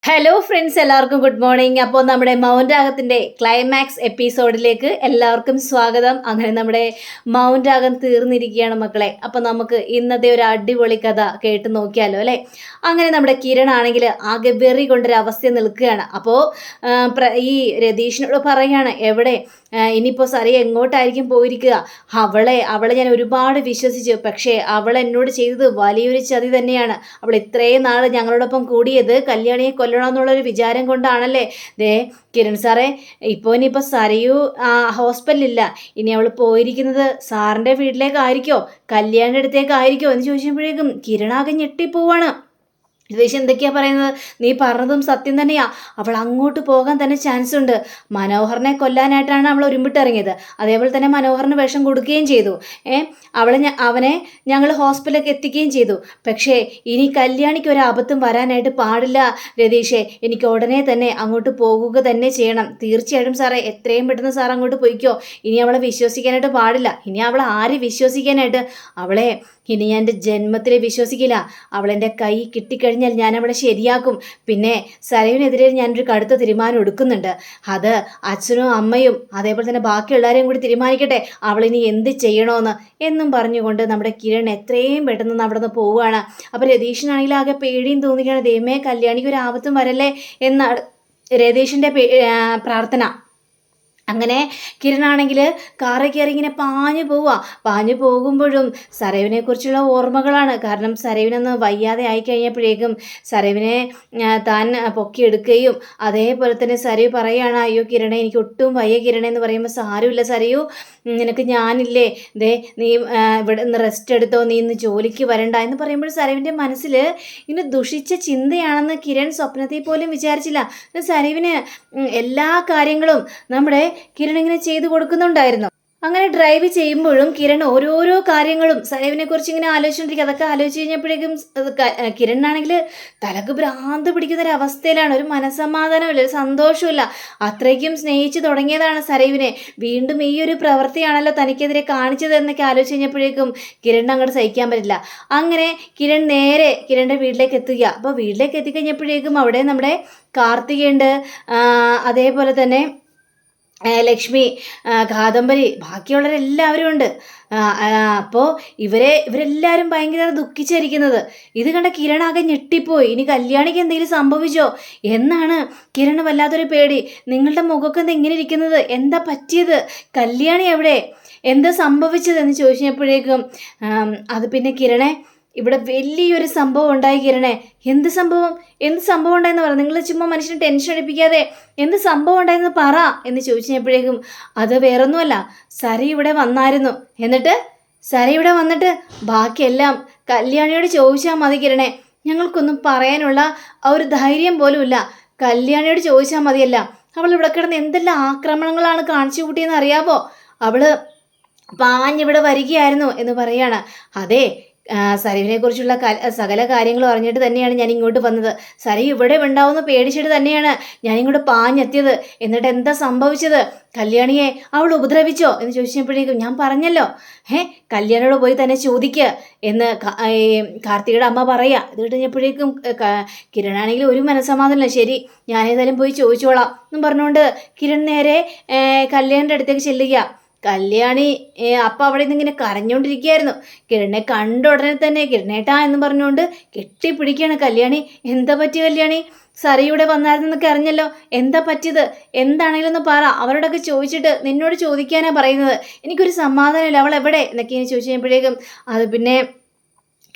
Hello friends, എല്ലാവർക്കും good morning. അപ്പോൾ നമ്മുടെ മൗനരാഗത്തിൻ്റെ ക്ലൈമാക്സ് എപ്പിസോഡിലേക്ക് എല്ലാവർക്കും സ്വാഗതം. അങ്ങനെ നമ്മുടെ മൗനരാഗം തീർന്നിരിക്കുകയാണ് മക്കളെ. അപ്പോൾ നമുക്ക് ഇന്നത്തെ ഒരു അടിപൊളി കഥ കേട്ട് നോക്കിയാലോ അല്ലേ. അങ്ങനെ നമ്മുടെ കിരൺ ആണെങ്കിൽ ആകെ വെറി കൊണ്ടൊരു അവസ്ഥ നിൽക്കുകയാണ്. അപ്പോൾ ഈ രതീഷിനോട് പറയുകയാണ്, എവിടെ ഇനിയിപ്പോൾ സറിയ എങ്ങോട്ടായിരിക്കും പോയിരിക്കുക, അവളെ ഞാൻ ഒരുപാട് വിശ്വസിച്ചു, പക്ഷേ അവൾ എന്നോട് ചെയ്തത് വലിയൊരു ചതി തന്നെയാണ്. അവൾ ഇത്രയും നാൾ ഞങ്ങളോടൊപ്പം കൂടിയത് കല്യാണിയെ കൊല്ലണമെന്നുള്ളൊരു വിചാരം കൊണ്ടാണല്ലേ. ദേ കിരൺ സാറേ, ഇനിയിപ്പോൾ സരയു ഹോസ്പിറ്റലില്ല, ഇനി അവൾ പോയിരിക്കുന്നത് സാറിൻ്റെ വീട്ടിലേക്കായിരിക്കോ കല്യാണിൻ്റെ അടുത്തേക്കായിരിക്കോ എന്ന് ചോദിച്ചപ്പോഴേക്കും കിരണാകെ ഞെട്ടിപ്പോവാണ്. രതീഷ് എന്തൊക്കെയാ പറയുന്നത്, നീ പറഞ്ഞതും സത്യം തന്നെയാ, അവൾ അങ്ങോട്ട് പോകാൻ തന്നെ ചാൻസ് ഉണ്ട്. മനോഹറിനെ കൊല്ലാനായിട്ടാണ് അവൾ ഒരുമ്പിട്ടിറങ്ങിയത്, അതേപോലെ തന്നെ മനോഹറിന് വിഷം കൊടുക്കുകയും ചെയ്തു. അവനെ ഞങ്ങൾ ഹോസ്പിറ്റലിലേക്ക് എത്തിക്കുകയും ചെയ്തു. പക്ഷേ ഇനി കല്യാണിക്ക് ഒരു അബദ്ധം വരാനായിട്ട് പാടില്ല രതീഷേ, എനിക്ക് ഉടനെ തന്നെ അങ്ങോട്ട് പോകുക തന്നെ ചെയ്യണം. തീർച്ചയായിട്ടും സാറേ, എത്രയും പെട്ടെന്ന് സാർ അങ്ങോട്ട് പോയിക്കോ. ഇനി അവളെ വിശ്വസിക്കാനായിട്ട് പാടില്ല. ഇനി അവളെ ആര് വിശ്വസിക്കാനായിട്ട്? ഇനി ഞാൻ എൻ്റെ ജന്മത്തിൽ വിശ്വസിക്കില്ല. അവളെൻ്റെ കൈ കിട്ടിക്കഴിഞ്ഞാൽ ഞാൻ അവളെ ശരിയാക്കും. പിന്നെ സരയുനെതിരെ ഞാനൊരു കടുത്ത തീരുമാനം എടുക്കുന്നുണ്ട്. അത് അച്ഛനും അമ്മയും അതേപോലെ തന്നെ ബാക്കിയുള്ളവരെയും കൂടി തീരുമാനിക്കട്ടെ അവളിനി എന്ത് ചെയ്യണമെന്ന് എന്നും പറഞ്ഞുകൊണ്ട് നമ്മുടെ കിരൺ എത്രയും പെട്ടെന്ന് അവിടെ നിന്ന് പോവുകയാണ്. അപ്പോൾ രതീഷിനാണെങ്കിൽ ആകെ പേടിയും തോന്നിക്കുകയാണ്. ദൈവമേ, കല്യാണിക്ക് ഒരു ആപത്തും വരല്ലേ എന്നാണ് രതീഷിൻ്റെ പ്രാർത്ഥന. അങ്ങനെ കിരണാണെങ്കിൽ കാറിൽ കയറി ഇങ്ങനെ പാഞ്ഞു പോകുമ്പോഴും സരയുവിനെക്കുറിച്ചുള്ള ഓർമ്മകളാണ്. കാരണം സരയുവിനൊന്ന് വയ്യാതെ ആയിക്കഴിഞ്ഞപ്പോഴേക്കും സരയുവിനെ താൻ പൊക്കിയെടുക്കുകയും അതേപോലെ തന്നെ സരയു പറയുകയാണ്, അയ്യോ കിരണേ, എനിക്ക് ഒട്ടും വയ്യ കിരണേ എന്ന് പറയുമ്പോൾ, സാരമില്ല സരയു, നിനക്ക് ഞാനില്ലേ, ദേ നീ ഇവിടെ നിന്ന് റെസ്റ്റ് എടുത്തോ, നീ ഇന്ന് ജോലിക്ക് വരണ്ട എന്ന് പറയുമ്പോൾ സരയുവിൻ്റെ മനസ്സിൽ ഇങ്ങനെ ദുഷിച്ച ചിന്തയാണെന്ന് കിരൺ സ്വപ്നത്തിൽ പോലും വിചാരിച്ചില്ല. സരയുവിന് എല്ലാ കാര്യങ്ങളും നമ്മുടെ കിരൺ ഇങ്ങനെ ചെയ്തു കൊടുക്കുന്നുണ്ടായിരുന്നു. അങ്ങനെ ഡ്രൈവ് ചെയ്യുമ്പോഴും കിരൺ ഓരോരോ കാര്യങ്ങളും സരയുവിനെ കുറിച്ച് ഇങ്ങനെ ആലോചിച്ചുകൊണ്ടിരിക്കുക. അതൊക്കെ ആലോചിച്ച് കഴിഞ്ഞപ്പോഴേക്കും കിരണാണെങ്കിൽ തലക്ക് ഭ്രാന്ത് പിടിക്കുന്ന ഒരു അവസ്ഥയിലാണ്. ഒരു മനസ്സമാധാനമില്ല, ഒരു സന്തോഷമില്ല. അത്രയ്ക്കും സ്നേഹിച്ച് തുടങ്ങിയതാണ് സരയുവിനെ. വീണ്ടും ഈ ഒരു പ്രവൃത്തിയാണല്ലോ തനിക്കെതിരെ കാണിച്ചത് എന്നൊക്കെ ആലോചിച്ച് കഴിഞ്ഞപ്പോഴേക്കും കിരൺ അങ്ങോട്ട് സഹിക്കാൻ പറ്റില്ല. അങ്ങനെ കിരൺ നേരെ കിരണിൻ്റെ വീട്ടിലേക്ക് എത്തുക. അപ്പോൾ വീട്ടിലേക്ക് എത്തിക്കഴിഞ്ഞപ്പോഴേക്കും അവിടെ നമ്മുടെ കാർത്തികയുണ്ട്, അതേപോലെ തന്നെ ലക്ഷ്മി, കാദംബരി, ബാക്കിയുള്ളവരെല്ലാവരും ഉണ്ട്. അപ്പോൾ ഇവരെല്ലാവരും ഭയങ്കര ദുഃഖിച്ചിരിക്കുന്നത്. ഇത് കണ്ട കിരണാകെ ഞെട്ടിപ്പോയി. ഇനി കല്യാണിക്ക് എന്തെങ്കിലും സംഭവിച്ചോ എന്നാണ് കിരണ് വല്ലാത്തൊരു പേടി. നിങ്ങളുടെ മുഖമൊക്കെ എന്താ ഇങ്ങനെ ഇരിക്കുന്നത്, എന്താ പറ്റിയത്, കല്യാണി എവിടെ, എന്താ സംഭവിച്ചത് എന്ന് ചോദിച്ചപ്പോഴേക്കും അത് പിന്നെ കിരണെ, ഇവിടെ വലിയൊരു സംഭവം ഉണ്ടായി കിരണേ. എന്ത് സംഭവം ഉണ്ടായെന്ന് പറ, നിങ്ങൾ ചുമ്മാ മനുഷ്യനെ ടെൻഷൻ അടിപ്പിക്കാതെ എന്ത് സംഭവം ഉണ്ടായെന്ന് പറ എന്ന് ചോദിച്ചപ്പോഴേക്കും, അത് വേറൊന്നുമല്ല, സരി ഇവിടെ വന്നായിരുന്നു. എന്നിട്ട് സരി ഇവിടെ വന്നിട്ട് ബാക്കിയെല്ലാം കല്യാണിയോട് ചോദിച്ചാൽ മതി കിരണേ, ഞങ്ങൾക്കൊന്നും പറയാനുള്ള ആ ഒരു ധൈര്യം പോലും ഇല്ല. കല്യാണിയോട് ചോദിച്ചാൽ മതിയല്ല. അവൾ ഇവിടെ കിടന്ന് എന്തെല്ലാം ആക്രമണങ്ങളാണ് കാണിച്ചു കൂട്ടിയെന്ന് അറിയാമോ? അവള് പാഞ്ഞിവിടെ വരികയായിരുന്നു എന്ന് പറയാണ്. അതെ, സരയുവിനെ കുറിച്ചുള്ള സകല കാര്യങ്ങളും അറിഞ്ഞിട്ട് തന്നെയാണ് ഞാൻ ഇങ്ങോട്ട് വന്നത്. സരയു ഇവിടെ ഉണ്ടാവുമെന്ന് പേടിച്ചിട്ട് തന്നെയാണ് ഞാൻ ഇങ്ങോട്ട് പാഞ്ഞെത്തിയത്. എന്നിട്ട് എന്താ സംഭവിച്ചത്, കല്യാണിയെ അവൾ ഉപദ്രവിച്ചോ എന്ന് ചോദിച്ചപ്പോഴേക്കും ഞാൻ പറഞ്ഞല്ലോ, കല്യാണിയോട് പോയി തന്നെ ചോദിക്കുക എന്ന് കാർത്തികയുടെ അമ്മ പറയാ. ഇത് കിട്ടുമ്പോഴേക്കും കിരണാണെങ്കിൽ ഒരു മനസ്സമാധാനമില്ല. ശരി, ഞാനേതായാലും പോയി ചോദിച്ചോളാം എന്നും പറഞ്ഞുകൊണ്ട് കിരൺ നേരെ കല്യാണിൻ്റെ അടുത്തേക്ക് ചെല്ലുക. കല്യാണി അപ്പം അവിടെ നിന്ന് ഇങ്ങനെ കരഞ്ഞുകൊണ്ടിരിക്കുകയായിരുന്നു. കിരണിനെ കണ്ട ഉടനെ തന്നെ കിരണേട്ടാ എന്ന് പറഞ്ഞുകൊണ്ട് കെട്ടിപ്പിടിക്കുകയാണ് കല്യാണി. എന്താ പറ്റിയ കല്യാണി, സരയുടെ വന്നായിരുന്നെന്നൊക്കെ അറിഞ്ഞല്ലോ, എന്താ പറ്റിയത്, എന്താണെങ്കിലും ഒന്ന് പറ, അവരോടൊക്കെ ചോദിച്ചിട്ട് നിന്നോട് ചോദിക്കാനാണ് പറയുന്നത്, എനിക്കൊരു സമാധാനമില്ല, അവൾ എവിടെ എന്നൊക്കെ ചോദിച്ചു കഴിയുമ്പോഴേക്കും അത് പിന്നെ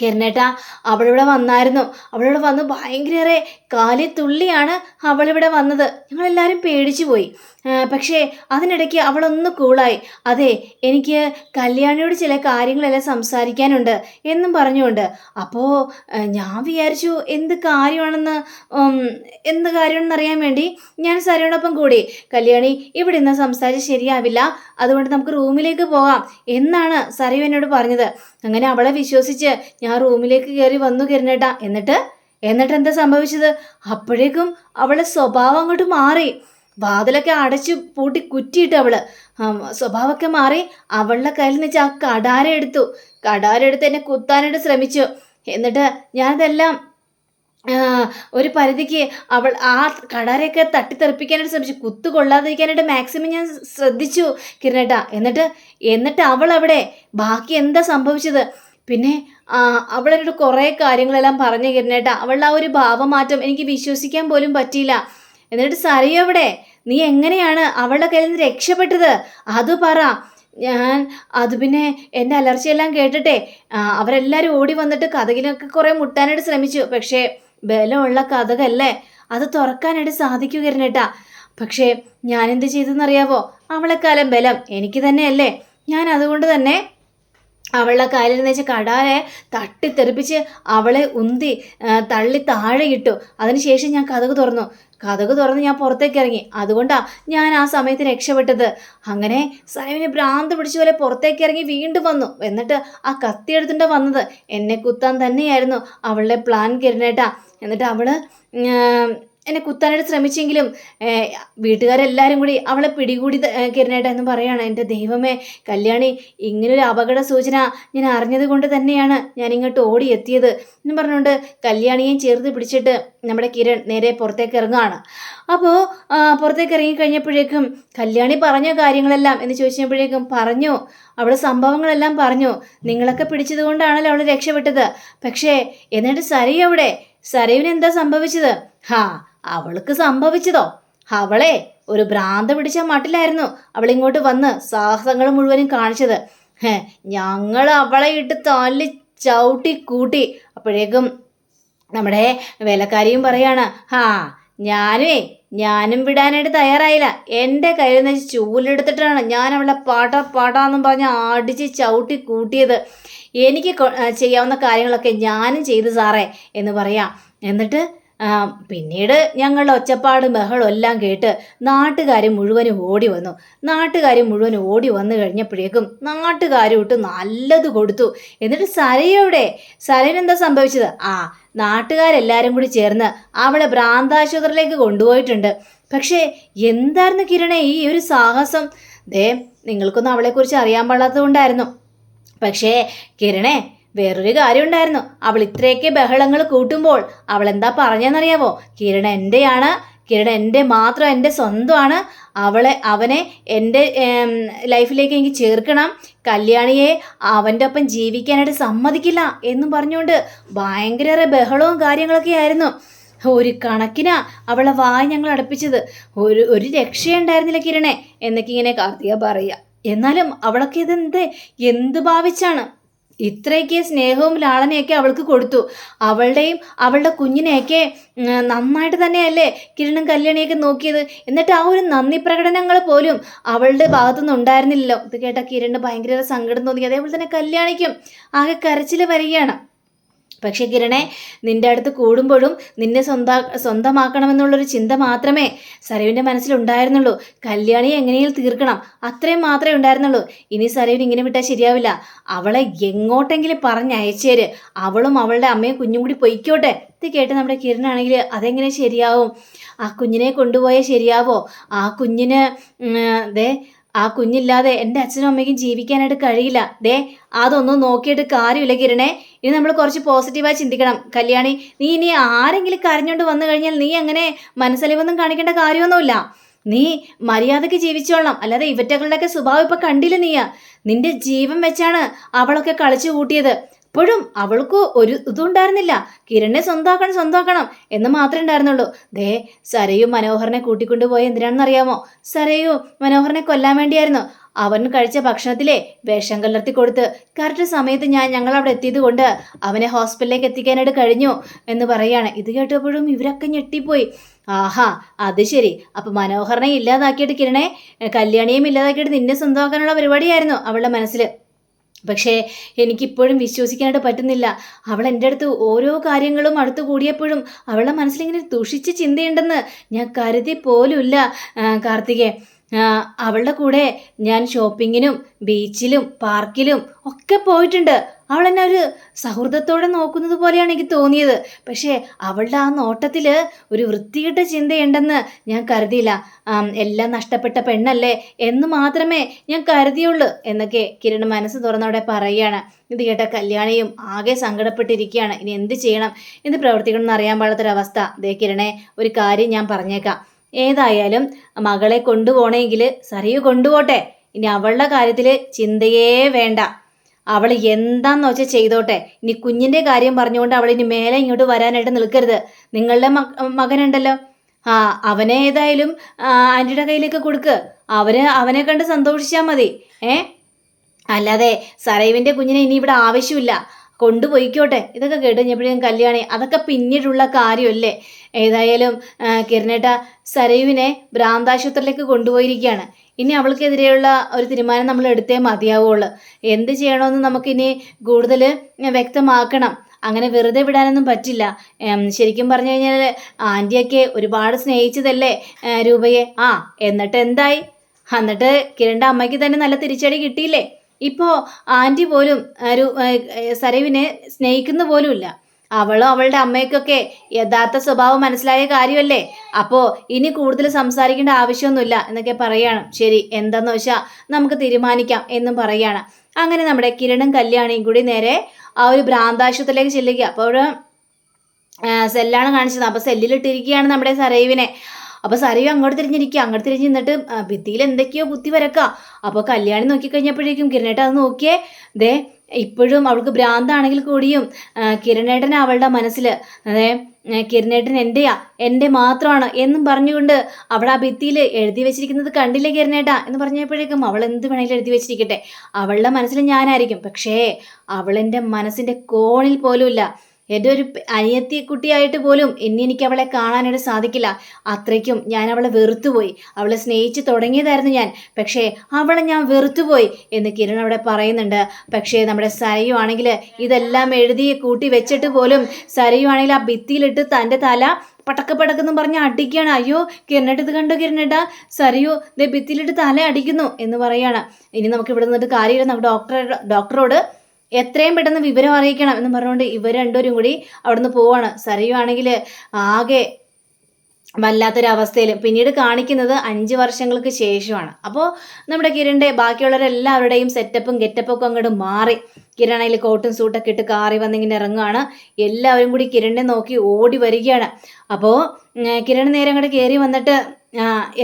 കിരണേട്ടാ അവളിവിടെ വന്നായിരുന്നു, അവളിവിടെ വന്ന് ഭയങ്കര കാലിൽ തുള്ളിയാണ് അവളിവിടെ വന്നത്, ഞങ്ങളെല്ലാവരും പേടിച്ചു പോയി. പക്ഷേ അതിനിടയ്ക്ക് അവളൊന്ന് കൂളായി. അതെ, എനിക്ക് കല്യാണിയോട് ചില കാര്യങ്ങളെല്ലാം സംസാരിക്കാനുണ്ട് എന്നും പറഞ്ഞുകൊണ്ട്. അപ്പോൾ ഞാൻ വിചാരിച്ചു എന്ത് കാര്യമാണെന്ന് അറിയാൻ വേണ്ടി ഞാൻ സരയോടൊപ്പം കൂടി. കല്യാണി ഇവിടെ നിന്ന് സംസാരിച്ച് ശരിയാവില്ല, അതുകൊണ്ട് നമുക്ക് റൂമിലേക്ക് പോകാം എന്നാണ് സരയു എന്നോട് പറഞ്ഞത്. അങ്ങനെ അവളെ വിശ്വസിച്ച് ഞാൻ റൂമിലേക്ക് കയറി വന്നു കിരണേട്ടാ. എന്നിട്ട് എന്താ സംഭവിച്ചത്, അപ്പോഴേക്കും അവളെ സ്വഭാവം അങ്ങോട്ട് മാറി. വാതിലൊക്കെ അടച്ചു പൂട്ടി കുറ്റിയിട്ട് അവള് സ്വഭാവമൊക്കെ മാറി. അവളുടെ കയ്യിൽ നിന്ന് ആ കടാര എടുത്ത് എന്നെ കുത്താനായിട്ട് ശ്രമിച്ചു. എന്നിട്ട് ഞാനതെല്ലാം ആ, ഒരു പരിധിക്ക് അവൾ ആ കടാരയൊക്കെ തട്ടിത്തെറിപ്പിക്കാനായിട്ട് ശ്രമിച്ചു. കുത്തു കൊള്ളാതിരിക്കാനായിട്ട് മാക്സിമം ഞാൻ ശ്രദ്ധിച്ചു കിരണേട്ടാ. എന്നിട്ട് അവൾ അവിടെ ബാക്കി എന്താ സംഭവിച്ചത്? പിന്നെ അവളെന്നോട് കുറേ കാര്യങ്ങളെല്ലാം പറഞ്ഞു കിരണേട്ടാ. അവളുടെ ആ ഒരു ഭാവമാറ്റം എനിക്ക് വിശ്വസിക്കാൻ പോലും പറ്റിയില്ല. എന്നിട്ട് സരയു എവിടെ? നീ എങ്ങനെയാണ് അവളുടെ കയ്യിൽ നിന്ന് രക്ഷപ്പെട്ടത്? അത് പറ. അത് പിന്നെ എൻ്റെ അലർച്ചയെല്ലാം കേട്ടിട്ടെ അവരെല്ലാവരും ഓടി വന്നിട്ട് കതകിലൊക്കെ കുറേ മുട്ടാനായിട്ട് ശ്രമിച്ചു. പക്ഷേ ബലമുള്ള കതകല്ലേ, അത് തുറക്കാനായിട്ട് സാധിക്കുകയായിരുന്നേട്ടാ. പക്ഷേ ഞാനെന്ത് ചെയ്തെന്നറിയാവോ? അവളെക്കാലം ബലം എനിക്ക് തന്നെയല്ലേ. ഞാൻ അതുകൊണ്ട് തന്നെ അവളുടെ കയ്യിൽ വെച്ച് കടാരെ തട്ടിത്തെറിപ്പിച്ച് അവളെ ഉന്തി തള്ളി താഴെ ഇട്ടു. അതിനുശേഷം ഞാൻ കതക് തുറന്ന് ഞാൻ പുറത്തേക്ക് ഇറങ്ങി. അതുകൊണ്ടാണ് ഞാൻ ആ സമയത്ത് രക്ഷപ്പെട്ടത്. അങ്ങനെ സരയുവിന് ഭ്രാന്ത് പിടിച്ച പോലെ പുറത്തേക്ക് ഇറങ്ങി വീണ്ടും വന്നു. എന്നിട്ട് ആ കത്തി എടുത്തിട്ട് വന്നത് എന്നെ കുത്താൻ തന്നെയായിരുന്നു അവളുടെ പ്ലാൻ കിരണേട്ടാ. എന്നിട്ട് അവള് എന്നെ കുത്താനായിട്ട് ശ്രമിച്ചെങ്കിലും വീട്ടുകാരെല്ലാവരും കൂടി അവളെ പിടികൂടി കിരണേട്ട എന്ന് പറയാണ്. എൻ്റെ ദൈവമേ കല്യാണി, ഇങ്ങനൊരു അപകട സൂചന ഞാൻ അറിഞ്ഞത് കൊണ്ട് തന്നെയാണ് ഞാൻ ഇങ്ങോട്ട് ഓടിയെത്തിയത് എന്ന് പറഞ്ഞുകൊണ്ട് കല്യാണിയെയും ചേർത്ത് പിടിച്ചിട്ട് നമ്മുടെ കിരൺ നേരെ പുറത്തേക്ക് ഇറങ്ങുകയാണ്. അപ്പോൾ പുറത്തേക്ക് ഇറങ്ങിക്കഴിഞ്ഞപ്പോഴേക്കും കല്യാണി പറഞ്ഞ കാര്യങ്ങളെല്ലാം എന്ന് ചോദിച്ചപ്പോഴേക്കും പറഞ്ഞു. അവൾ സംഭവങ്ങളെല്ലാം പറഞ്ഞു. നിങ്ങളൊക്കെ പിടിച്ചത് കൊണ്ടാണല്ലോ അവൾ രക്ഷപ്പെട്ടത്. പക്ഷേ എന്നിട്ട് സരയു എവിടെ? സരയുവിന് എന്താ സംഭവിച്ചത്? അവൾക്ക് സംഭവിച്ചതോ? അവളെ ഒരു ഭ്രാന്ത് പിടിച്ച മട്ടിലായിരുന്നു അവളിങ്ങോട്ട് വന്ന് സാഹസങ്ങൾ മുഴുവനും കാണിച്ചത്. ഞങ്ങൾ അവളെ ഇട്ട് തല്ലി ചവിട്ടി കൂട്ടി. അപ്പോഴേക്കും നമ്മുടെ വേലക്കാരിയും പറയാണ്, ഞാനും വിടാനായിട്ട് തയ്യാറായില്ല. എൻ്റെ കയ്യിൽ നിന്ന് ചൂലെടുത്തിട്ടാണ് ഞാൻ അവളെ പാടാന്നും പറഞ്ഞ് അടിച്ച് ചവിട്ടി കൂട്ടിയത്. എനിക്ക് ചെയ്യാവുന്ന കാര്യങ്ങളൊക്കെ ഞാനും ചെയ്തു സാറേ എന്ന് പറയാം. എന്നിട്ട് പിന്നീട് ഞങ്ങളുടെ ഒച്ചപ്പാടും ബഹളം എല്ലാം കേട്ട് നാട്ടുകാർ മുഴുവനും ഓടി വന്നു കഴിഞ്ഞപ്പോഴേക്കും നാട്ടുകാരും ഇട്ട് നല്ലത് കൊടുത്തു. എന്നിട്ട് സരയുവിന് എന്താ സംഭവിച്ചത്? നാട്ടുകാരെല്ലാവരും കൂടി ചേർന്ന് അവളെ ഭ്രാന്താശുപത്രിയിലേക്ക് കൊണ്ടുപോയിട്ടുണ്ട്. പക്ഷേ എന്തായിരുന്നു കിരണേ ഈ ഒരു സാഹസം? നിങ്ങൾക്കൊന്നും അവളെക്കുറിച്ച് അറിയാൻ പാടാത്തത് കൊണ്ടായിരുന്നു. പക്ഷേ കിരണേ, വേറൊരു കാര്യം ഉണ്ടായിരുന്നു. അവൾ ഇത്രയൊക്കെ ബഹളങ്ങൾ കൂട്ടുമ്പോൾ അവൾ എന്താ പറഞ്ഞെന്നറിയാവോ? കിരൺ എൻ്റെയാണ്, കിരൺ എൻ്റെ മാത്രം, എൻ്റെ സ്വന്തമാണ്. അവനെ എൻ്റെ ലൈഫിലേക്ക് എനിക്ക് ചേർക്കണം, കല്യാണിയെ അവൻ്റെ ഒപ്പം ജീവിക്കാനായിട്ട് സമ്മതിക്കില്ല എന്നും പറഞ്ഞുകൊണ്ട് ഭയങ്കര ബഹളവും കാര്യങ്ങളൊക്കെ ആയിരുന്നു. ഒരു കണക്കിനാ അവളെ വായി ഞങ്ങൾ അടപ്പിച്ചത്. ഒരു രക്ഷയുണ്ടായിരുന്നില്ല കിരണേ എന്നൊക്കെ ഇങ്ങനെ കാർത്തിക പറയുക. എന്നാലും അവളൊക്കെ എന്ത് ഭാവിച്ചാണ് ഇത്രയൊക്കെ സ്നേഹവും ലാളനയൊക്കെ അവൾക്ക് കൊടുത്തു. അവളുടെയും അവളുടെ കുഞ്ഞിനെയൊക്കെ നന്നായിട്ട് തന്നെയല്ലേ കിരണും കല്യാണിയൊക്കെ നോക്കിയത്. എന്നിട്ട് ആ ഒരു നന്ദി പ്രകടനങ്ങൾ പോലും അവളുടെ ഭാഗത്തുനിന്ന് ഉണ്ടായിരുന്നില്ലല്ലോ. ഇത് കേട്ട കിരണ് ഭയങ്കര സങ്കടം തോന്നി. അതേപോലെ തന്നെ കല്യാണിക്കും ആകെ കരച്ചിൽ വരികയാണ്. പക്ഷേ കിരണേ, നിന്റെ അടുത്ത് കൂടുമ്പോഴും നിന്നെ സ്വന്തമാക്കണമെന്നുള്ളൊരു ചിന്ത മാത്രമേ സരയുവിൻ്റെ മനസ്സിലുണ്ടായിരുന്നുള്ളൂ. കല്യാണിയെ എങ്ങനെയും തീർക്കണം, അത്രയും മാത്രമേ ഉണ്ടായിരുന്നുള്ളൂ. ഇനി സരയുവിന് ഇങ്ങനെ വിട്ടാൽ ശരിയാവില്ല. അവളെ എങ്ങോട്ടെങ്കിലും പറഞ്ഞയച്ചേര്. അവളും അവളുടെ അമ്മയും കുഞ്ഞും കൂടി പൊയ്ക്കോട്ടെ. ഇത് കേട്ട് നമ്മുടെ കിരണാണെങ്കിൽ അതെങ്ങനെ ശരിയാവും? ആ കുഞ്ഞിനെ കൊണ്ടുപോയാൽ ശരിയാവോ? ആ കുഞ്ഞില്ലാതെ എൻ്റെ അച്ഛനും അമ്മയ്ക്കും ജീവിക്കാനായിട്ട് കഴിയില്ല. അതൊന്നും നോക്കിയിട്ട് കാര്യമില്ല കിരണേ. ഇനി നമ്മൾ കുറച്ച് പോസിറ്റീവായി ചിന്തിക്കണം. കല്യാണി, നീ ഇനി ആരെങ്കിലും കരഞ്ഞുകൊണ്ട് വന്നു കഴിഞ്ഞാൽ നീ അങ്ങനെ മനസ്സലിവൊന്നും കാണിക്കേണ്ട കാര്യമൊന്നുമില്ല. നീ മര്യാദയ്ക്ക് ജീവിച്ചോളണം. അല്ലാതെ ഇവറ്റകളുടെയൊക്കെ സ്വഭാവം ഇപ്പം കണ്ടില്ല. നിന്റെ ജീവൻ വെച്ചാണ് അവളൊക്കെ കളിച്ചു കൂട്ടിയത്. അപ്പോഴും അവൾക്ക് ഒരു ഇതുണ്ടായിരുന്നില്ല. കിരണിനെ സ്വന്തമാക്കണം എന്ന് മാത്രമേ ഉണ്ടായിരുന്നുള്ളൂ. സരയു മനോഹറിനെ കൂട്ടിക്കൊണ്ടുപോയി എന്തിനാണെന്നറിയാമോ? സരയു മനോഹറിനെ കൊല്ലാൻ വേണ്ടിയായിരുന്നു. അവൻ കഴിച്ച ഭക്ഷണത്തിലെ വിഷം കലർത്തി കൊടുത്ത് കറക്റ്റ് സമയത്ത് ഞങ്ങൾ അവിടെ എത്തിയത് കൊണ്ട് അവനെ ഹോസ്പിറ്റലിലേക്ക് എത്തിക്കാനായിട്ട് കഴിഞ്ഞു എന്ന് പറയാണ്. ഇത് കേട്ടപ്പോഴും ഇവരൊക്കെ ഞെട്ടിപ്പോയി. അത് ശരി. അപ്പം മനോഹറിനെ ഇല്ലാതാക്കിയിട്ട് കിരണേ, കല്യാണിയും ഇല്ലാതാക്കിയിട്ട് നിന്നെ സ്വന്തമാക്കാനുള്ള പരിപാടിയായിരുന്നു അവളുടെ മനസ്സിൽ. പക്ഷേ എനിക്കിപ്പോഴും വിശ്വസിക്കാനായിട്ട് പറ്റുന്നില്ല. അവൾ എൻ്റെ അടുത്ത് ഓരോ കാര്യങ്ങളും അടുത്ത് കൂടിയപ്പോഴും അവളുടെ മനസ്സിലിങ്ങനെ ദുഷിച്ച് ചിന്തയുണ്ടെന്ന് ഞാൻ കരുതി പോലുമില്ല കാർത്തികേ. അവളുടെ കൂടെ ഞാൻ ഷോപ്പിങ്ങിനും ബീച്ചിലും പാർക്കിലും ഒക്കെ പോയിട്ടുണ്ട്. അവൾ എന്നെ ഒരു സൗഹൃദത്തോടെ നോക്കുന്നത് പോലെയാണ് എനിക്ക് തോന്നിയത്. പക്ഷേ അവളുടെ ആ നോട്ടത്തിൽ ഒരു വൃത്തികെട്ട ചിന്തയുണ്ടെന്ന് ഞാൻ കരുതിയില്ല. എല്ലാം നഷ്ടപ്പെട്ട പെണ്ണല്ലേ എന്ന് മാത്രമേ ഞാൻ കരുതിയുള്ളൂ എന്നൊക്കെ കിരൺ മനസ്സ് തുറന്നവിടെ പറയുകയാണ്. ഇത് കേട്ട കല്യാണിയും ആകെ സങ്കടപ്പെട്ടിരിക്കുകയാണ്. ഇനി എന്ത് ചെയ്യണം, എന്ത് പ്രവർത്തിക്കണം എന്ന് അറിയാൻ പാടാത്തൊരവസ്ഥ. ദേ കിരണേ, ഒരു കാര്യം ഞാൻ പറഞ്ഞേക്കാം. ഏതായാലും മകളെ കൊണ്ടുപോകണമെങ്കിൽ സരയു കൊണ്ടുപോട്ടെ. ഇനി അവളുടെ കാര്യത്തിൽ ചിന്തയേ വേണ്ട. അവൾ എന്താന്ന് വെച്ചാൽ ചെയ്തോട്ടെ. ഇനി കുഞ്ഞിൻ്റെ കാര്യം പറഞ്ഞുകൊണ്ട് അവൾ ഇനി മേലെ ഇങ്ങോട്ട് വരാനായിട്ട് നിൽക്കരുത്. നിങ്ങളുടെ മകനുണ്ടല്ലോ, അവനെ ഏതായാലും ആൻറ്റിയുടെ കയ്യിലേക്ക് കൊടുക്ക്. അവനെ കണ്ട് സന്തോഷിച്ചാൽ മതി. അല്ലാതെ സരയുവിൻ്റെ കുഞ്ഞിനെ ഇനി ഇവിടെ ആവശ്യമില്ല, കൊണ്ടുപോയിക്കോട്ടെ. ഇതൊക്കെ കേട്ട് കഴിഞ്ഞപ്പോഴേക്കും കല്യാണി, അതൊക്കെ പിന്നീടുള്ള കാര്യമല്ലേ. ഏതായാലും കിരണേട്ട സരയുവിനെ ഭ്രാന്താശുപത്രിയിലേക്ക് കൊണ്ടുപോയിരിക്കുകയാണ്. ഇനി അവൾക്കെതിരെയുള്ള ഒരു തീരുമാനം നമ്മൾ എടുത്തേ മതിയാവുള്ളൂ. എന്ത് ചെയ്യണമെന്ന് നമുക്കിനി കൂടുതൽ വ്യക്തമാക്കണം. അങ്ങനെ വെറുതെ വിടാനൊന്നും പറ്റില്ല. ശരിക്കും പറഞ്ഞു കഴിഞ്ഞാൽ ആൻറ്റിയൊക്കെ ഒരുപാട് സ്നേഹിച്ചതല്ലേ രൂപയെ. എന്നിട്ട് എന്തായി? എന്നിട്ട് കിരണിൻ്റെ അമ്മയ്ക്ക് തന്നെ നല്ല തിരിച്ചടി കിട്ടിയില്ലേ? ഇപ്പോൾ ആൻറ്റി പോലും സരയുവിനെ സ്നേഹിക്കുന്ന പോലുമില്ല. അവളും അവളുടെ അമ്മയ്ക്കൊക്കെ യഥാർത്ഥ സ്വഭാവം മനസ്സിലായ കാര്യമല്ലേ. അപ്പോൾ ഇനി കൂടുതൽ സംസാരിക്കേണ്ട ആവശ്യമൊന്നുമില്ല എന്നൊക്കെ പറയാണ്. ശരി, എന്താന്ന് വെച്ചാൽ നമുക്ക് തീരുമാനിക്കാം എന്നും പറയാണ്. അങ്ങനെ നമ്മുടെ കിരണും കല്യാണിയും കൂടി നേരെ ആ ഒരു ഭ്രാന്താശുപത്രിയിലേക്ക് ചെല്ലുക. അപ്പോൾ അവിടെ സെല്ലാണ് കാണിച്ചത്. അപ്പോൾ സെല്ലിലിട്ടിരിക്കുകയാണ് നമ്മുടെ സരയുവിനെ. അപ്പോൾ സരയു അങ്ങോട്ട് തിരിഞ്ഞിരിക്കുക. അങ്ങോട്ട് തിരിഞ്ഞ് നിന്നിട്ട് ഭിത്തിയിൽ എന്തൊക്കെയോ കുത്തി വരക്കുക. അപ്പോൾ കല്യാണി നോക്കിക്കഴിഞ്ഞപ്പോഴേക്കും കിരണേട്ട അത് നോക്കിയേ, ദേ ഇപ്പോഴും അവൾക്ക് ഭ്രാന്താണെങ്കിൽ കൂടിയും കിരണേട്ടൻ അവളുടെ മനസ്സിൽ അതെ കിരണേട്ടൻ എൻ്റെയാ, എൻ്റെ മാത്രമാണ് എന്നും പറഞ്ഞുകൊണ്ട് അവിടെ ആ ഭിത്തിയിൽ എഴുതി വെച്ചിരിക്കുന്നത് കണ്ടില്ലേ കിരണേട്ടാ എന്ന് പറഞ്ഞപ്പോഴേക്കും അവൾ എന്ത് വേണമെങ്കിലും എഴുതി വെച്ചിരിക്കട്ടെ, അവളുടെ മനസ്സിൽ ഞാനായിരിക്കും. പക്ഷേ അവളെൻ്റെ മനസ്സിൻ്റെ കോണിൽ പോലുമില്ല. എൻ്റെ ഒരു അനിയത്തി കുട്ടിയായിട്ട് പോലും എനിക്ക് അവളെ കാണാനായിട്ട് സാധിക്കില്ല. അത്രയ്ക്കും ഞാൻ അവളെ വെറുത്തുപോയി. അവളെ സ്നേഹിച്ച് തുടങ്ങിയതായിരുന്നു ഞാൻ, പക്ഷേ അവളെ ഞാൻ വെറുത്തുപോയി എന്ന് കിരൺ അവിടെ പറയുന്നുണ്ട്. പക്ഷേ നമ്മുടെ സരയു ആണെങ്കിൽ ഇതെല്ലാം എഴുതി കൂട്ടി വെച്ചിട്ട് പോലും സരയു ആണെങ്കിൽ ആ ഭിത്തിയിലിട്ട് തൻ്റെ തല പടക്കെന്ന് പറഞ്ഞ് അടിക്കുകയാണ്. അയ്യോ കിരണേട്ട, ഇത് കണ്ടോ കിരണേട്ട, സരയു ദേ ഭിത്തിയിലിട്ട് തല അടിക്കുന്നു എന്ന് പറയാണ്. ഇനി നമുക്ക് ഇവിടെ നിന്നിട്ട് കാര്യമില്ല, നമുക്ക് ഡോക്ടറോട് എത്രയും പെട്ടെന്ന് വിവരം അറിയിക്കണം എന്ന് പറഞ്ഞുകൊണ്ട് ഇവർ രണ്ടുപേരും കൂടി അവിടുന്ന് പോവാണ്. സരയു ആണെങ്കിൽ ആകെ വല്ലാത്തൊരവസ്ഥയിൽ. പിന്നീട് കാണിക്കുന്നത് 5 വർഷങ്ങൾക്ക് ശേഷമാണ്. അപ്പോൾ നമ്മുടെ കിരണിൻ്റെ ബാക്കിയുള്ളവരെല്ലാവരുടെയും സെറ്റപ്പും ഗെറ്റപ്പും ഒക്കെ അങ്ങോട്ട് മാറി. കിരണയിൽ കോട്ടും സൂട്ടൊക്കെ ഇട്ട് കാറി വന്നിങ്ങനെ ഇറങ്ങുകയാണ്. എല്ലാവരും കൂടി കിരണിനെ നോക്കി ഓടി വരികയാണ്. അപ്പോൾ കിരൺ നേരെ അങ്ങോട്ട് കയറി വന്നിട്ട്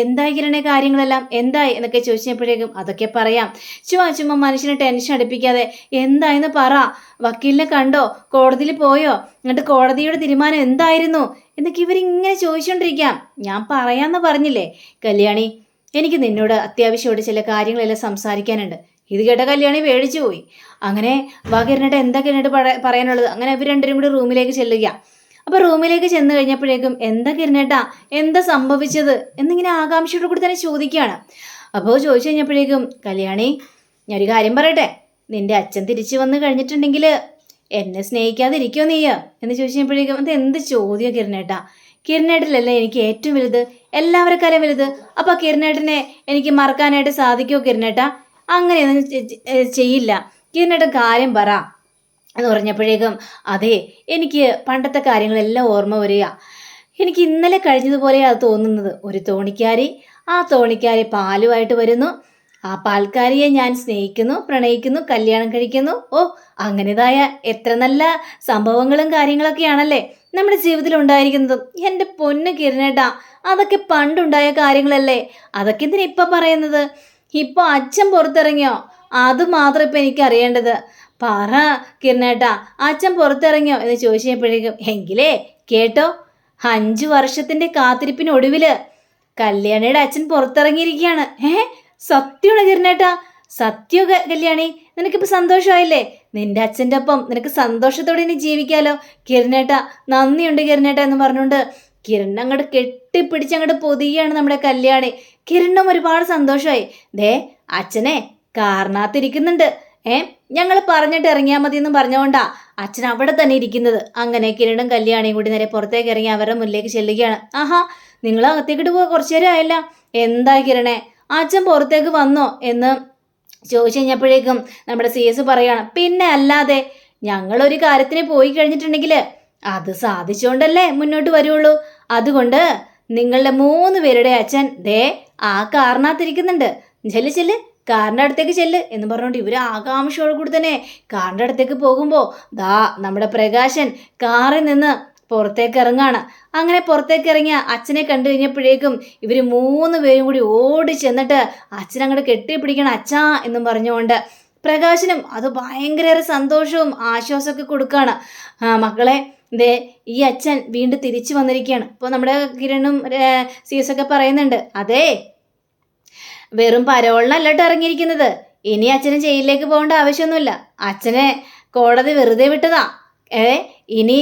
എന്തായി കിരണേ കാര്യങ്ങളെല്ലാം എന്തായി എന്നൊക്കെ ചോദിച്ചപ്പോഴേക്കും അതൊക്കെ പറയാം. ചുമ്മാ മനുഷ്യനെ ടെൻഷൻ അടുപ്പിക്കാതെ എന്തായെന്ന് പറ. വക്കീലിനെ കണ്ടോ? കോടതിയിൽ പോയോ? എന്നിട്ട് കോടതിയുടെ തീരുമാനം എന്തായിരുന്നു എന്നൊക്കെ ഇവരിങ്ങനെ ചോദിച്ചുകൊണ്ടിരിക്കാം. ഞാൻ പറയാമെന്ന് പറഞ്ഞില്ലേ കല്യാണി, എനിക്ക് നിന്നോട് അത്യാവശ്യമായിട്ട് ചില കാര്യങ്ങളെല്ലാം സംസാരിക്കാനുണ്ട്. ഇത് കേട്ട കല്യാണി പേടിച്ചു പോയി. അങ്ങനെ കിരണേട്ട എന്താ കിരണേട്ട് പറയാനുള്ളത്? അങ്ങനെ ഇവർ രണ്ടുപേരും കൂടി റൂമിലേക്ക് ചെല്ലുക. അപ്പോൾ റൂമിലേക്ക് ചെന്ന് കഴിഞ്ഞപ്പോഴേക്കും എന്താ കിരണേട്ടാ, എന്താ സംഭവിച്ചത് എന്നിങ്ങനെ ആകാംക്ഷയോട് കൂടി തന്നെ ചോദിക്കുകയാണ്. അപ്പോൾ ചോദിച്ചു കഴിഞ്ഞപ്പോഴേക്കും കല്യാണി, ഞാനൊരു കാര്യം പറയട്ടെ, നിന്റെ അച്ഛൻ തിരിച്ചു വന്ന് കഴിഞ്ഞിട്ടുണ്ടെങ്കിൽ എന്നെ സ്നേഹിക്കാതിരിക്കോ നീയോ എന്ന് ചോദിച്ചപ്പോഴേക്കും അത് എന്ത് ചോദ്യം കിരണേട്ടാ, കിരണേട്ടനല്ലേ എനിക്ക് ഏറ്റവും വലുത്, എല്ലാവർക്കാരും വലുത്. അപ്പോൾ കിരണേട്ടനെ എനിക്ക് മറക്കാനായിട്ട് സാധിക്കുമോ കിരണേട്ടാ? അങ്ങനെയൊന്നും ചെയ്യില്ല. കിരണേട്ടൻ കാര്യം പറ എന്ന് പറഞ്ഞപ്പോഴേക്കും അതെ, എനിക്ക് പണ്ടത്തെ കാര്യങ്ങളെല്ലാം ഓർമ്മ വരിക. എനിക്ക് ഇന്നലെ കഴിഞ്ഞതുപോലെ അത് തോന്നുന്നത്. ഒരു തോണിക്കാരി, ആ തോണിക്കാരി പാലുമായിട്ട് വരുന്നു. ആ പാൽക്കാരിയെ ഞാൻ സ്നേഹിക്കുന്നു, പ്രണയിക്കുന്നു, കല്യാണം കഴിക്കുന്നു. അങ്ങനെതായ എത്ര നല്ല സംഭവങ്ങളും കാര്യങ്ങളൊക്കെയാണല്ലേ നമ്മുടെ ജീവിതത്തിൽ ഉണ്ടായിരിക്കുന്നതും. എൻ്റെ പൊന്ന് കിരണേട്ടാ, അതൊക്കെ പണ്ടുണ്ടായ കാര്യങ്ങളല്ലേ, അതൊക്കെ എന്തിനാ ഇപ്പം പറയുന്നത്? ഇപ്പോൾ അച്ഛൻ പുറത്തിറങ്ങിയോ? അത് മാത്രം ഇപ്പം എനിക്ക് അറിയേണ്ടത്. പറ കിരണേട്ടാ, അച്ഛൻ പുറത്തിറങ്ങിയോ എന്ന് ചോദിച്ചപ്പോഴേക്കും എങ്കിലേ കേട്ടോ, 5 വർഷത്തിൻ്റെ കാത്തിരിപ്പിനൊടുവിൽ കല്യാണിയുടെ അച്ഛൻ പുറത്തിറങ്ങിയിരിക്കുകയാണ്. സത്യമാണ് കിരണേട്ടാ, സത്യോ കല്യാണി, നിനക്കിപ്പോൾ സന്തോഷമായില്ലേ? നിന്റെ അച്ഛൻ്റെ ഒപ്പം നിനക്ക് സന്തോഷത്തോടെ ഇനി ജീവിക്കാലോ. കിരണേട്ടാ നന്ദിയുണ്ട് കിരണേട്ടാ എന്ന് പറഞ്ഞുകൊണ്ട് കിരൺ അങ്ങോട്ട് കെട്ടിപ്പിടിച്ചങ്ങോട്ട് പൊതിയാണ് നമ്മുടെ കല്യാണി. കിരണും ഒരുപാട് സന്തോഷമായി. ദേ അച്ഛനെ കാറിനകത്തിരിക്കുന്നുണ്ട്, ഞങ്ങൾ പറഞ്ഞിട്ട് ഇറങ്ങിയാൽ മതി എന്ന് പറഞ്ഞുകൊണ്ടാ അച്ഛൻ അവിടെ തന്നെ ഇരിക്കുന്നത്. അങ്ങനെ കിരണും കല്യാണിയും കൂടി നേരെ പുറത്തേക്ക് ഇറങ്ങി അവരുടെ മുന്നിലേക്ക് ചെല്ലുകയാണ്. നിങ്ങൾ അകത്തേക്കിട്ട് പോകാൻ കുറച്ചു നേരം ആയില്ല. എന്താ കിരണേ? അച്ഛൻ പുറത്തേക്ക് വന്നോ എന്ന് ചോദിച്ചു കഴിഞ്ഞപ്പോഴേക്കും നമ്മുടെ CS പറയാണ്, പിന്നെ അല്ലാതെ ഞങ്ങളൊരു കാര്യത്തിന് പോയി കഴിഞ്ഞിട്ടുണ്ടെങ്കിൽ അത് സാധിച്ചുകൊണ്ടല്ലേ മുന്നോട്ട് വരുള്ളൂ. അതുകൊണ്ട് നിങ്ങളുടെ 3 പേരുടെ അച്ഛൻ ദേ ആ കാറിനകത്തിരിക്കുന്നുണ്ട്, ചെല്ല് കാറിൻ്റെ അടുത്തേക്ക് ചെല്ല് എന്ന് പറഞ്ഞുകൊണ്ട് ഇവർ ആകാംക്ഷയോട് കൂടി തന്നെ കാറിൻ്റെ അടുത്തേക്ക് പോകുമ്പോൾ ദാ നമ്മുടെ പ്രകാശൻ കാറിൽ നിന്ന് പുറത്തേക്ക് ഇറങ്ങാണ്. അങ്ങനെ പുറത്തേക്ക് ഇറങ്ങിയ അച്ഛനെ കണ്ടു കഴിഞ്ഞപ്പോഴേക്കും ഇവർ 3 പേരും കൂടി ഓടി ചെന്നിട്ട് അച്ഛനങ്ങോട്ട് കെട്ടിപ്പിടിക്കണം അച്ഛാ എന്നും പറഞ്ഞുകൊണ്ട്. പ്രകാശനും അത് ഭയങ്കര സന്തോഷവും ആശ്വാസമൊക്കെ കൊടുക്കുകയാണ്. മക്കളെ ദേ ഈ അച്ഛൻ വീണ്ടും തിരിച്ചു വന്നിരിക്കുകയാണ്. ഇപ്പോൾ നമ്മുടെ കിരണും CS ഒക്കെ പറയുന്നുണ്ട്, അതെ വെറും പരോളിനല്ലോട്ട് ഇറങ്ങിയിരിക്കുന്നത്, ഇനി അച്ഛന് ജയിലിലേക്ക് പോകേണ്ട ആവശ്യമൊന്നുമില്ല, അച്ഛനെ കോടതി വെറുതെ വിട്ടതാ, ഇനി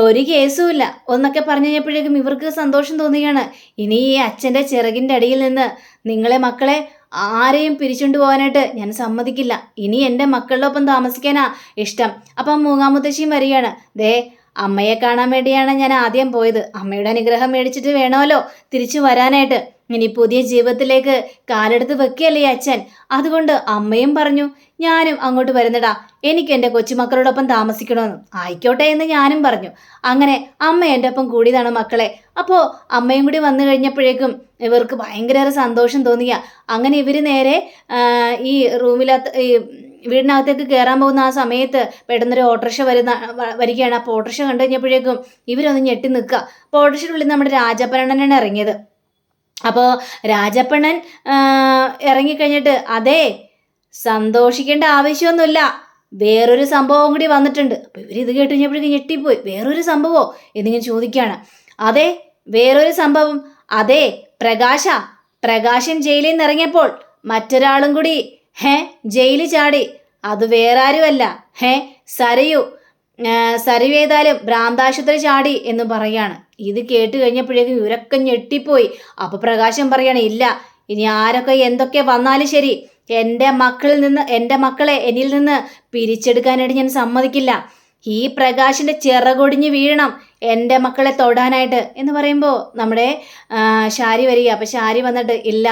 ഒരു കേസുമില്ല എന്നൊക്കെ പറഞ്ഞു കഴിഞ്ഞപ്പോഴേക്കും ഇവർക്ക് സന്തോഷം തോന്നുകയാണ്. ഇനി ഈ അച്ഛൻ്റെ ചിറകിൻ്റെ അടിയിൽ നിന്ന് നിങ്ങളെ മക്കളെ ആരെയും പിരിച്ചുകൊണ്ട് പോകാനായിട്ട് ഞാൻ സമ്മതിക്കില്ല, ഇനി എൻ്റെ മക്കളുടെ ഒപ്പം താമസിക്കാനാ ഇഷ്ടം. അപ്പം മൂങ്ങാമുത്തശ്ശിയും വരികയാണ്, ദേ അമ്മയെ കാണാൻ വേണ്ടിയാണ് ഞാൻ ആദ്യം പോയത്, അമ്മയുടെ അനുഗ്രഹം മേടിച്ചിട്ട് വേണമല്ലോ തിരിച്ചു വരാനായിട്ട്, ഇനി പുതിയ ജീവിതത്തിലേക്ക് കാലെടുത്ത് വെക്കുകയല്ലേ അച്ഛൻ, അതുകൊണ്ട് അമ്മയും പറഞ്ഞു ഞാനും അങ്ങോട്ട് വരുന്നടാ, എനിക്ക് എൻ്റെ കൊച്ചുമക്കളോടൊപ്പം താമസിക്കണമെന്ന്. ആയിക്കോട്ടെ എന്ന് ഞാനും പറഞ്ഞു. അങ്ങനെ അമ്മ എൻ്റെ ഒപ്പം കൂടിയതാണ് മക്കളെ. അപ്പോൾ അമ്മയും കൂടി വന്നു കഴിഞ്ഞപ്പോഴേക്കും ഇവർക്ക് ഭയങ്കര സന്തോഷം തോന്നിയ. അങ്ങനെ ഇവർ നേരെ ഈ ഈ വീടിനകത്തേക്ക് കയറാൻ പോകുന്ന ആ സമയത്ത് പെട്ടെന്നൊരു ഓട്ടോറിക്ഷ വരികയാണ്. അപ്പോൾ ഓട്ടോറിക്ഷ കണ്ടു കഴിഞ്ഞപ്പോഴേക്കും ഇവരൊന്ന് ഞെട്ടി നിൽക്കുക. അപ്പോൾ ഓട്ടോറിക്ഷയുടെ നമ്മുടെ രാജപ്പനണ്ണനാണ് ഇറങ്ങിയത്. അപ്പോൾ രാജപ്പണ്ണൻ ഇറങ്ങിക്കഴിഞ്ഞിട്ട്, അതെ സന്തോഷിക്കേണ്ട ആവശ്യമൊന്നുമില്ല, വേറൊരു സംഭവം കൂടി വന്നിട്ടുണ്ട്. അപ്പോൾ ഇവരിത് കേട്ട് കഴിഞ്ഞപ്പോഴേക്കും ഞെട്ടിപ്പോയി. വേറൊരു സംഭവമോ എന്നിങ്ങനെ ചോദിക്കുകയാണ്. അതെ വേറൊരു സംഭവം, അതെ പ്രകാശൻ ജയിലിൽ നിന്ന് ഇറങ്ങിയപ്പോൾ മറ്റൊരാളും കൂടി ജയിലിൽ ചാടി, അത് വേറെ ആരുമല്ല സരയു ഏതായാലും ഭ്രാന്താശുപത്രി ചാടി എന്ന് പറയാണ്. ഇത് കേട്ട് കഴിഞ്ഞപ്പോഴേക്കും ഇവരൊക്കെ ഞെട്ടിപ്പോയി. അപ്പോൾ പ്രകാശൻ പറയാണ്, ഇല്ല ഇനി ആരൊക്കെ എന്തൊക്കെ വന്നാലും ശരി എൻ്റെ മക്കളെ എന്നിൽ നിന്ന് പിരിച്ചെടുക്കാനായിട്ട് ഞാൻ സമ്മതിക്കില്ല, ഈ പ്രകാശിൻ്റെ ചിറകൊടിഞ്ഞ് വീഴണം എൻ്റെ മക്കളെ തൊടാനായിട്ട് എന്ന് പറയുമ്പോൾ നമ്മുടെ ശാരി വരിക. അപ്പോൾ ശാരി വന്നിട്ട്, ഇല്ല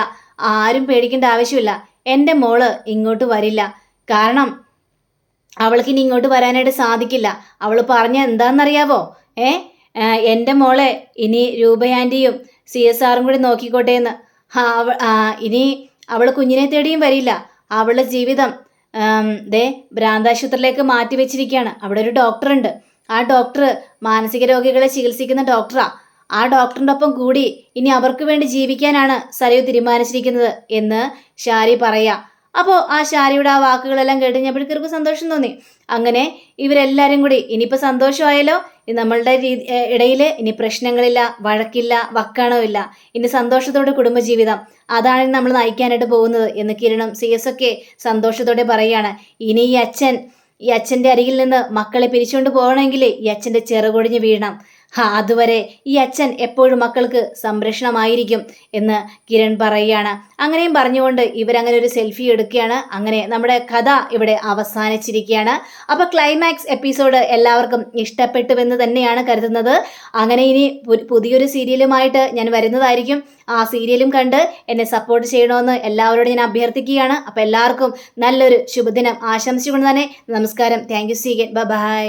ആരും പേടിക്കേണ്ട ആവശ്യമില്ല, എൻ്റെ മോള് ഇങ്ങോട്ട് വരില്ല, കാരണം അവൾക്ക് ഇനി ഇങ്ങോട്ട് വരാനായിട്ട് സാധിക്കില്ല. അവൾ പറഞ്ഞ എന്താണെന്നറിയാവോ, എൻ്റെ മോളെ ഇനി രൂപയാൻ്റിയും CSRും കൂടി നോക്കിക്കോട്ടെ എന്ന്. ഇനി അവൾ കുഞ്ഞിനെ തേടിയും വരില്ല, അവളുടെ ജീവിതം ഭ്രാന്താശുപത്രിയിലേക്ക് മാറ്റി വെച്ചിരിക്കുകയാണ്. അവിടെ ഒരു ഡോക്ടറുണ്ട്, ആ ഡോക്ടർ മാനസിക രോഗികളെ ചികിത്സിക്കുന്ന ഡോക്ടറാ, ആ ഡോക്ടറിൻ്റെ ഒപ്പം കൂടി ഇനി അവർക്ക് വേണ്ടി ജീവിക്കാനാണ് സരയു തീരുമാനിച്ചിരിക്കുന്നത് എന്ന് ശാരി പറയാ. അപ്പോൾ ആ ശാരിയുടെ ആ വാക്കുകളെല്ലാം കേട്ടുകഴിഞ്ഞപ്പോഴേക്കും ഇവർക്ക് സന്തോഷം തോന്നി. അങ്ങനെ ഇവരെല്ലാവരും കൂടി ഇനിയിപ്പോൾ സന്തോഷമായല്ലോ, നമ്മളുടെ ഇടയിൽ ഇനി പ്രശ്നങ്ങളില്ല, വഴക്കില്ല, വക്കാണമില്ല, ഇനി സന്തോഷത്തോടെ കുടുംബജീവിതം, അതാണ് നമ്മൾ നയിക്കാനായിട്ട് പോകുന്നത് എന്ന് കിരണും CS ഒക്കെ സന്തോഷത്തോടെ പറയുകയാണ്. ഇനി ഈ അച്ഛൻ്റെ അരികിൽ നിന്ന് മക്കളെ പിരിച്ചുകൊണ്ട് പോകണമെങ്കിൽ ഈ അച്ഛൻ്റെ ചിറകൊടിഞ്ഞ് വീഴണം, അതുവരെ ഈ അച്ഛൻ എപ്പോഴും മക്കൾക്ക് സംരക്ഷണമായിരിക്കും എന്ന് കിരൺ പറയുകയാണ്. അങ്ങനെയും പറഞ്ഞുകൊണ്ട് ഇവരങ്ങനെ ഒരു സെൽഫി എടുക്കുകയാണ്. അങ്ങനെ നമ്മുടെ കഥ ഇവിടെ അവസാനിച്ചിരിക്കുകയാണ്. അപ്പോൾ ക്ലൈമാക്സ് എപ്പിസോഡ് എല്ലാവർക്കും ഇഷ്ടപ്പെട്ടുവെന്ന് തന്നെയാണ് കരുതുന്നത്. അങ്ങനെ ഇനി പുതിയൊരു സീരിയലുമായിട്ട് ഞാൻ വരുന്നതായിരിക്കും. ആ സീരിയലും കണ്ട് എന്നെ സപ്പോർട്ട് ചെയ്യണമെന്ന് എല്ലാവരോടും ഞാൻ അഭ്യർത്ഥിക്കുകയാണ്. അപ്പോൾ എല്ലാവർക്കും നല്ലൊരു ശുഭദിനം ആശംസിച്ചുകൊണ്ട് തന്നെ നമസ്കാരം. Thank you. See you. By.